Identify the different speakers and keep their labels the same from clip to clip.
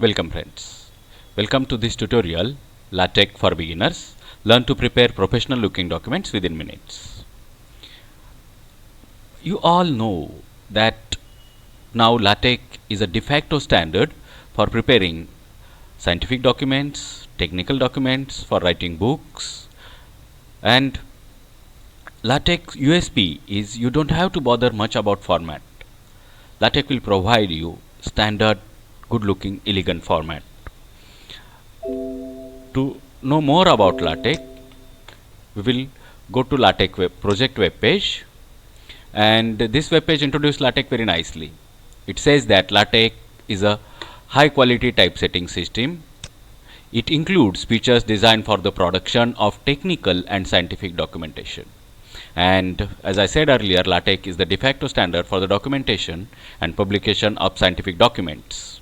Speaker 1: Welcome friends. Welcome to this tutorial LaTeX for beginners. Learn to prepare professional looking documents within minutes. You all know that now LaTeX is a de facto standard for preparing scientific documents, technical documents, for writing books, and LaTeX USP is you don't have to bother much about format. LaTeX will provide you standard good looking elegant format. To know more about LaTeX, we will go to LaTeX project web page, and this web page introduces LaTeX very nicely. It says that LaTeX is a high quality typesetting system. It includes features designed for the production of technical and scientific documentation. And as I said earlier, LaTeX is the de facto standard for the documentation and publication of scientific documents.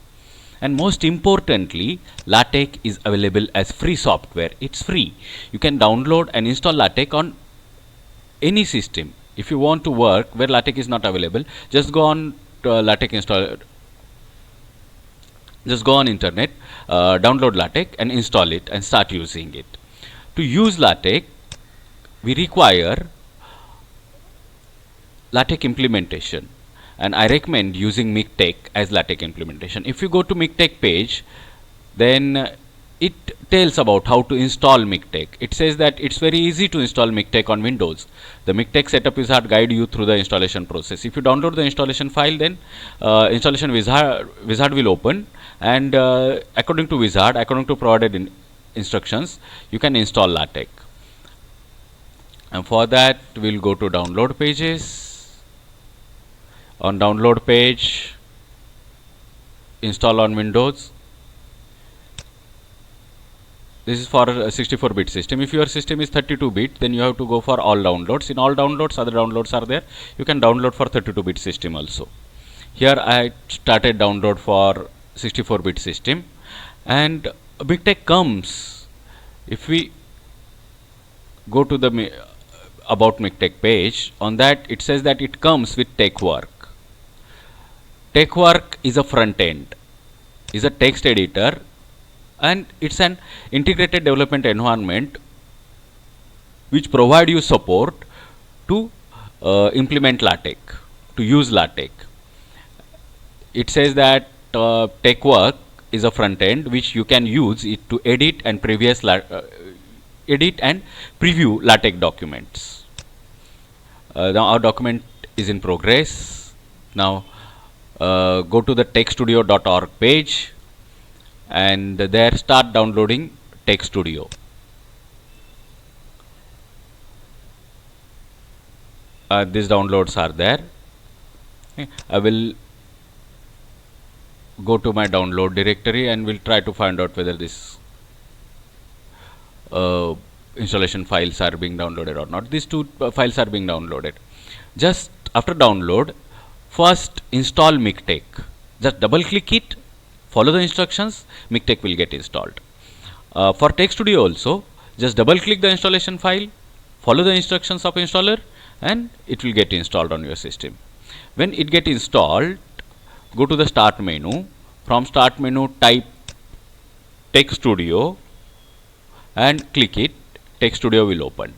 Speaker 1: And most importantly, LaTeX is available as free software. It's free. You can download and install LaTeX on any system. If you want to work where LaTeX is not available, just go on LaTeX install. Just go on internet, download LaTeX and install it and start using it. To use LaTeX, we require LaTeX implementation, and I recommend using MikTeX as LaTeX implementation. If you go to MikTeX page, then it tells about how to install MikTeX. It says that it's very easy to install MikTeX on Windows. The MikTeX setup wizard guide you through the installation process. If you download the installation file, then installation wizard will open, and according to wizard, according to provided instructions, you can install LaTeX. And for that, we'll go to download pages. On download page, install on Windows. This is for a 64-bit system. If your system is 32-bit, then you have to go for all downloads. In all downloads, other downloads are there. You can download for 32-bit system also. Here I started download for 64-bit system, and MikTeX comes. If we go to the about MikTeX page, on that it says that it comes with TextWorks. TextWorks is a front end, is a text editor, and it's an integrated development environment which provide you support to implement LaTeX, to use LaTeX. It says that TextWorks is a front end which you can use it to edit and edit and preview LaTeX documents. Now our document is in progress. Now go to the textstudio.org page, and there start downloading TextStudio. These downloads are there. Okay. I will go to my download directory and will try to find out whether this installation files are being downloaded or not. These two files are being downloaded. Just after download, first install MikTeX. Just double click it, follow the instructions, MikTeX will get installed. For TextStudio also, just double click the installation file, follow the instructions of installer, and it will get installed on your system. When it get installed, go to the start menu. From start menu, type TextStudio and click it. TextStudio will open.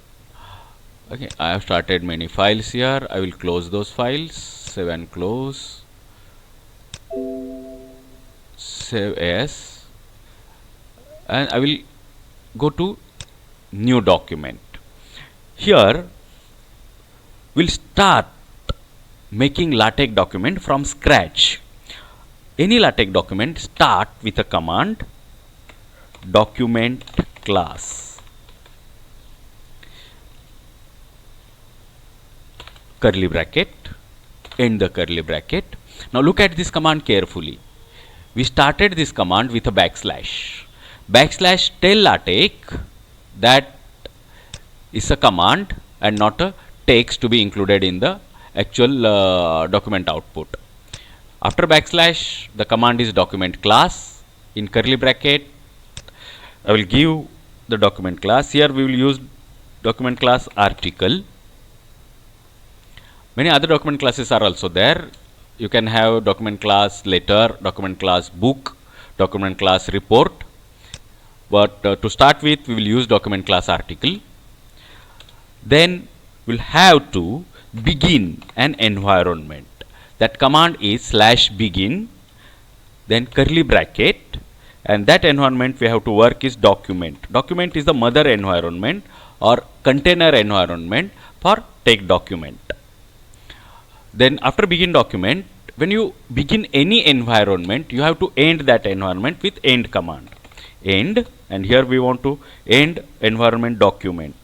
Speaker 1: Okay, I have started many files here. I will close those files. Save and close. Save as, and I will go to new document. Here we'll start making LaTeX document from scratch. Any LaTeX document start with a command document class, curly bracket, end the curly bracket. Now look at this command carefully. We started this command with a backslash. Backslash tell LaTeX that is a command and not a text to be included in the actual document output. After backslash, the command is document class. In curly bracket, I will give the document class. Here we will use document class article. Many other document classes are also there. You can have document class letter, document class book, document class report. But to start with, we will use document class article. Then we'll have to begin an environment. That command is /begin, then curly bracket, and that environment we have to work is document. Document is the mother environment or container environment for take document. Then after begin document, when you begin any environment, you have to end that environment with end command. End, and here we want to end environment document.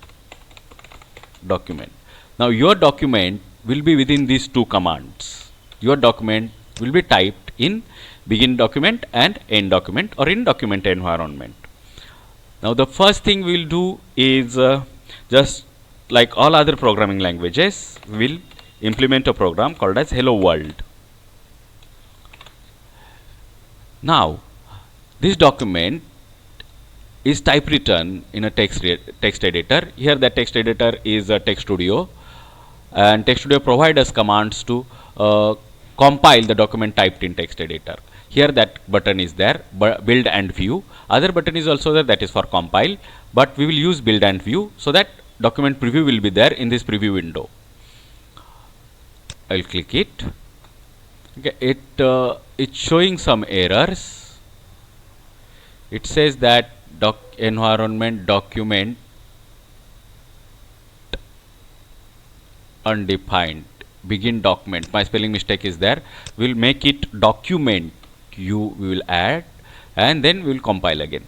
Speaker 1: Now your document will be within these two commands. Your document will be typed in begin document and end document or in document environment. Now the first thing we will do is just like all other programming languages, we will implement a program called as hello world. Now this document is type written in a text editor. Here the text editor is a Text Studio, and Text Studio provides us commands to compile the document typed in text editor. Here that button is there, build and view. Other button is also there, that is for compile, but we will use build and view so that document preview will be there in this preview window. I will click it. Okay, it's showing some errors. It says that environment document undefined, begin document. My spelling mistake is there. We'll make it document. We will add, and then we will compile again.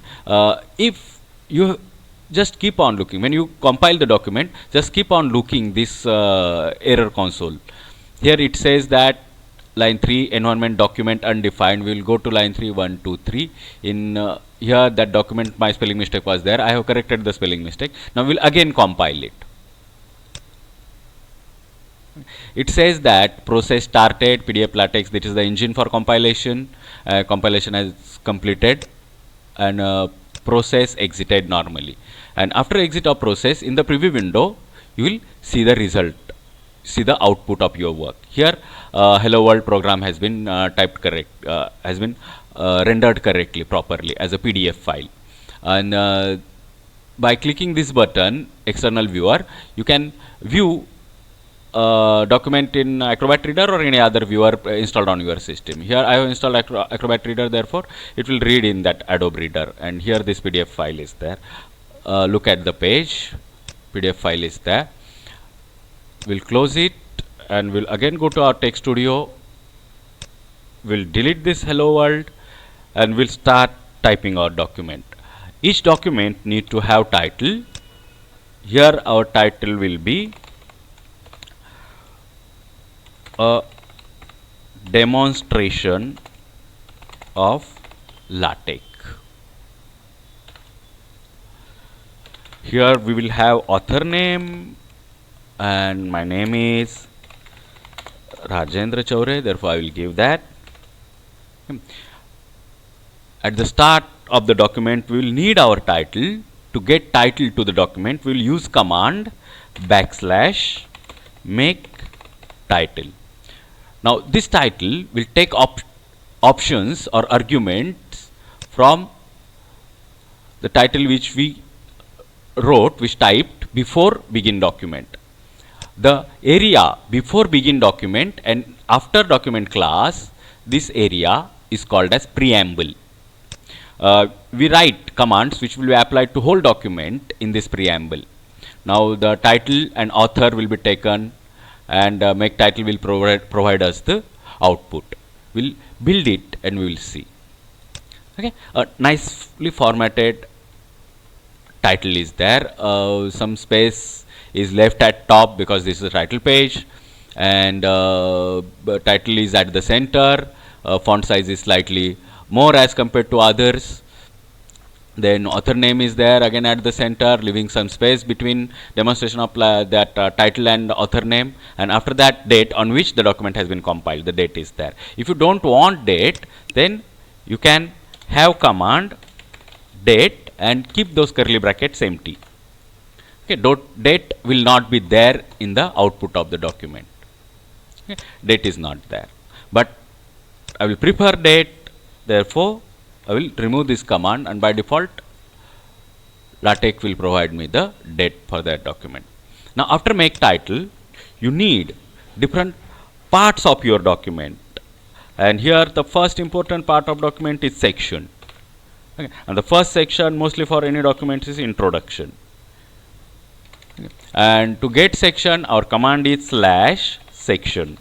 Speaker 1: If you just keep on looking, when you compile the document, just keep on looking this error console. Here it says that line 3 environment document undefined. We will go to line 3, 1, 2, 3. In here that document, my spelling mistake was there. I have corrected the spelling mistake. Now we will again compile it. It says that process started, PDF LaTeX, that is the engine for compilation. Compilation has completed, and process exited normally. And after exit of process, in the preview window, you will see the result, see the output of your work. Here, hello world program has been typed correct, has been rendered correctly, properly as a PDF file. And by clicking this button, external viewer, you can view document in Acrobat Reader or any other viewer installed on your system. Here I have installed Acrobat Reader, therefore it will read in that Adobe Reader, and here this PDF file is there. Look at the page, PDF file is there. We'll close it and we'll again go to our Text Studio. We'll delete this hello world and we'll start typing our document. Each document need to have title. Here our title will be a demonstration of LaTeX. Here we will have author name, and my name is Rajendra Chaure, therefore I will give that. At the start of the document, we will need our title. To get title to the document, we will use command / make title. Now this title will take options or arguments from the title which we wrote, which typed before begin document. The area before begin document and after document class, this area is called as preamble. We write commands which will be applied to whole document in this preamble. Now the title and author will be taken, and make title will provide us the output. We'll build it and we will see. Okay, a nicely formatted title is there. Some space is left at top because this is a title page, and title is at the center. Font size is slightly more as compared to others. Then author name is there again at the center, leaving some space between demonstration of that title and author name, and after that date on which the document has been compiled, the date is there. If you don't want date, then you can have command date and keep those curly brackets empty. Okay, date will not be there in the output of the document. Okay, date is not there, but I will prefer date, therefore I will remove this command, and by default LaTeX will provide me the date for that document. Now after make title, you need different parts of your document, and here the first important part of document is section. Okay. And the first section mostly for any document is introduction. Okay. And to get section, our command is /section.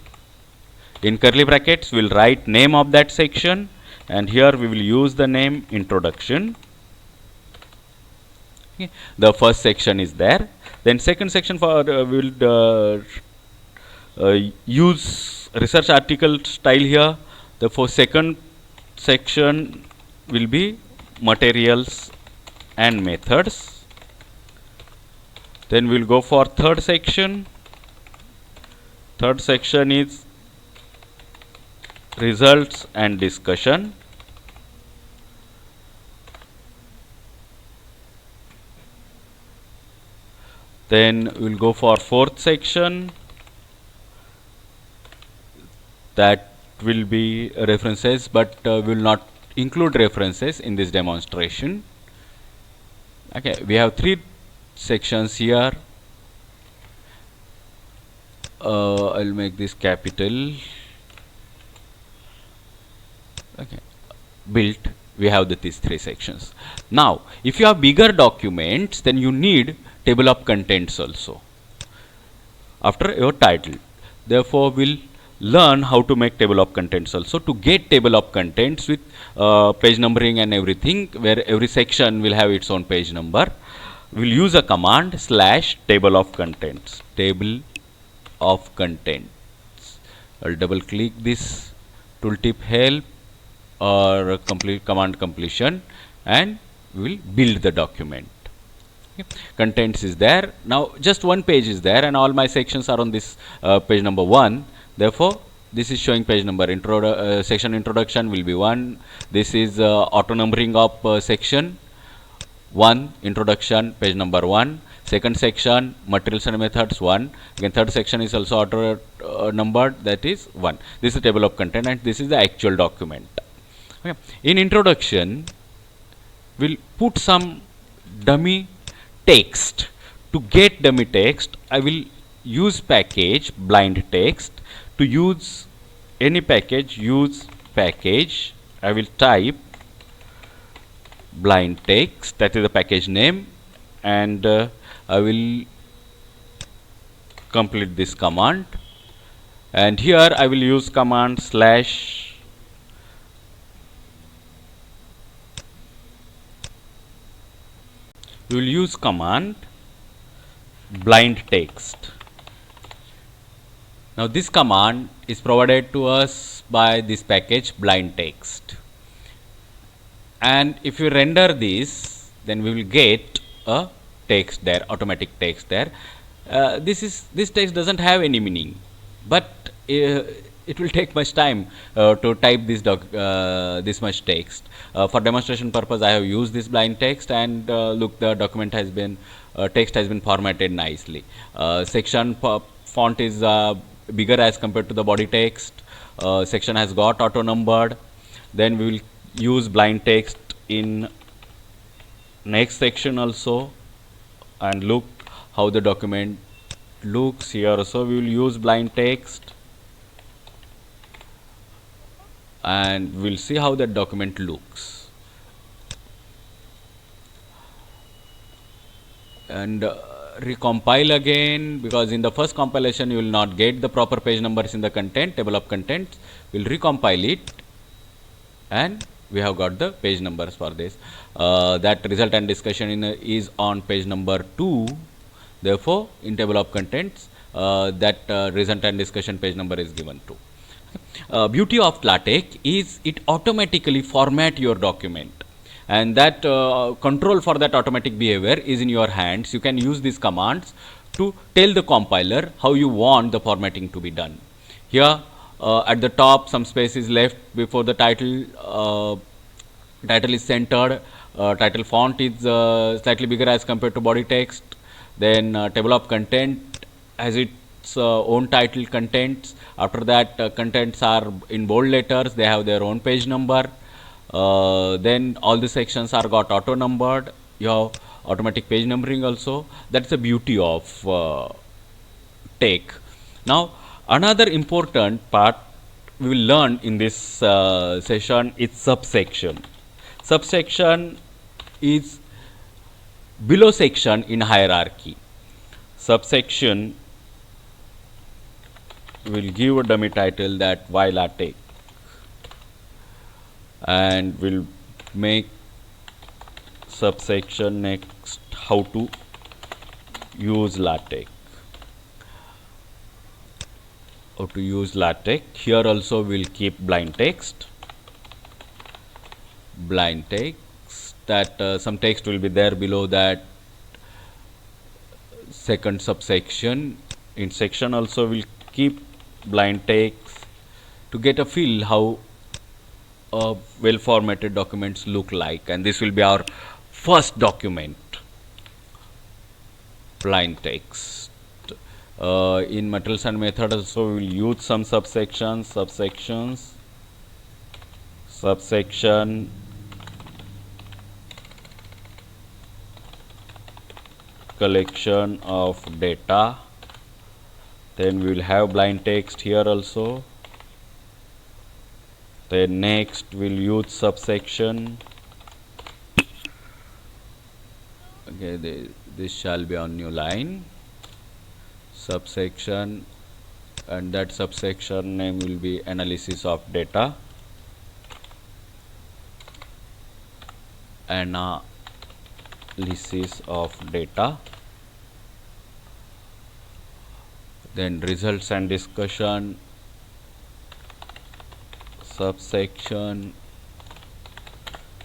Speaker 1: In curly brackets we will write name of that section, and here we will use the name introduction. Okay. The first section is there. Then second section for we will use research article style here. Therefore second section will be materials and methods. Then we will go for third section. Third section is results and discussion. Then we will go for fourth section, that will be references, but we will not include references in this demonstration. Okay, we have three sections here. I'll make this capital. Okay, built. We have these three sections. Now, if you have bigger documents, then you need table of contents also after your title. Therefore, we'll learn how to make table of contents also. To get table of contents with page numbering and everything, where every section will have its own page number, we'll use a command /table of contents. Table of contents. I'll double click this tooltip help or complete command completion, and we will build the document. Okay. Contents is there. Now just one page is there, and all my sections are on this page number 1. Therefore, this is showing page number. Section introduction will be 1. This is auto numbering of section 1, introduction, page number 1. Second section, materials and methods, 1. Again, third section is also auto numbered, that is 1. This is the table of content, and this is the actual document. Okay. In introduction, we'll put some dummy text. To get dummy text, I will use package blind text. To use any package, use package. I will type blind text, that is the package name, and I will complete this command, and here I will use command we will use command blind text. Now this command is provided to us by this package blind text, and if you render this, then we will get a text there, automatic text there. This text doesn't have any meaning, but it will take much time to type this much text. For demonstration purpose, I have used this blind text, and look, the document has been text has been formatted nicely. Section font is bigger as compared to the body text. Section has got auto numbered. Then we will use blind text in next section also, and look how the document looks here. So we will use blind text, and we will see how that document looks. And recompile again, because in the first compilation you will not get the proper page numbers in the content, table of contents. We will recompile it, and we have got the page numbers for this. That result and discussion is on page number 2. Therefore, in table of contents, that result and discussion page number is given to. Beauty of LaTeX is it automatically format your document, and that control for that automatic behavior is in your hands. You can use these commands to tell the compiler how you want the formatting to be done. Here at the top, some space is left before the title. Title is centered. Title font is slightly bigger as compared to body text. Then table of content has its own title contents. After that, contents are in bold letters. They have their own page number. Then all the sections are got auto numbered. You have automatic page numbering also. That's the beauty of take. Now another important part we will learn in this session is subsection. Subsection is below section in hierarchy. Subsection will give a dummy title that why LaTeX, and will make subsection next how to use LaTeX. How to use LaTeX. Here also we'll keep blind text. Blind text, that some text will be there below that second subsection. In section also we'll keep blind text to get a feel how well formatted documents look like, and this will be our first document, blind text. In materials and method also we will use some subsections. Subsection collection of data. Then we will have blind text here also. Then next we will use subsection. Okay, this shall be on new line. Subsection, and that subsection name will be analysis of data. Analysis of data. Then results and discussion. Subsection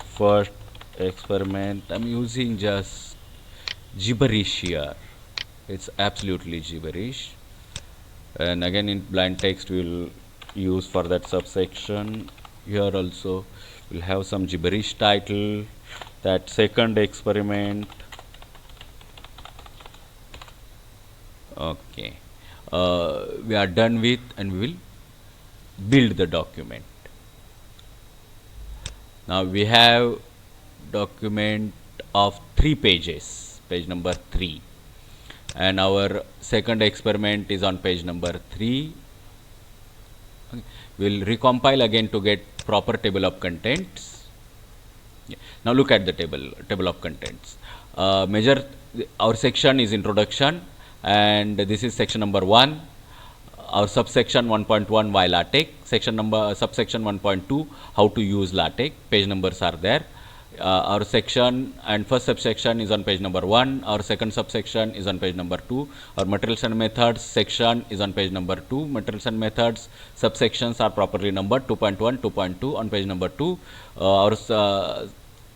Speaker 1: first experiment. I'm using just gibberish here. It's absolutely gibberish, and again in blind text we will use for that subsection. Here also we'll have some gibberish title, that second experiment. Okay, we are done with, and we will build the document. Now we have document of 3 pages, page number 3, and our second experiment is on page number 3. Okay. We will recompile again to get proper table of contents. Yeah. Now look at the table of contents. Our section is introduction, and this is section number 1. Our subsection 1.1 why LaTeX, subsection 1.2 how to use LaTeX. Page numbers are there. Our section and first subsection is on page number 1. Our second subsection is on page number 2. Our materials and methods section is on page number 2. Materials and methods subsections are properly numbered 2.1, 2.2 on page number 2.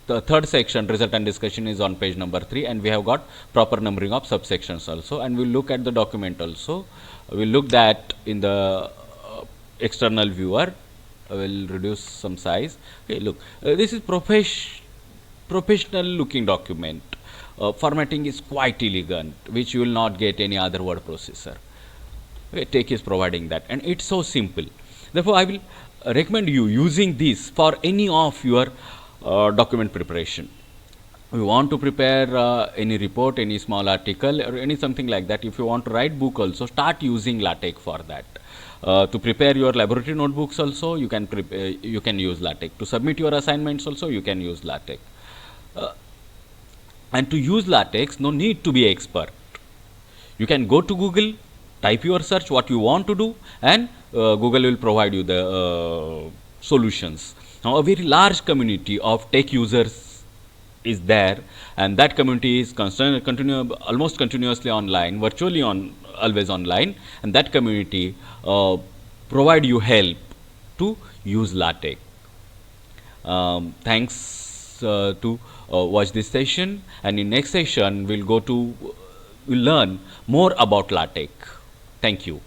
Speaker 1: The third section, result and discussion, is on page number 3, and we have got proper numbering of subsections also. And we'll look at the document also. We'll look that in the external viewer. I will reduce some size. Okay, look, this is professional looking document. Formatting is quite elegant, which you will not get any other word processor. Okay, Tech is providing that, and it's so simple. Therefore, I will recommend you using this for any of your document preparation. If you want to prepare any report, any small article, or any something like that, if you want to write book also, start using LaTeX for that. To prepare your laboratory notebooks also, you can use LaTeX. To submit your assignments also, you can use LaTeX. And to use LaTeX, no need to be expert. You can go to Google, type your search what you want to do, and Google will provide you the solutions. Now, a very large community of tech users is there, and that community is almost continuously online, virtually always online, and that community provide you help to use LaTeX. Thanks to watch this session, and in next session we'll learn more about LaTeX. Thank you.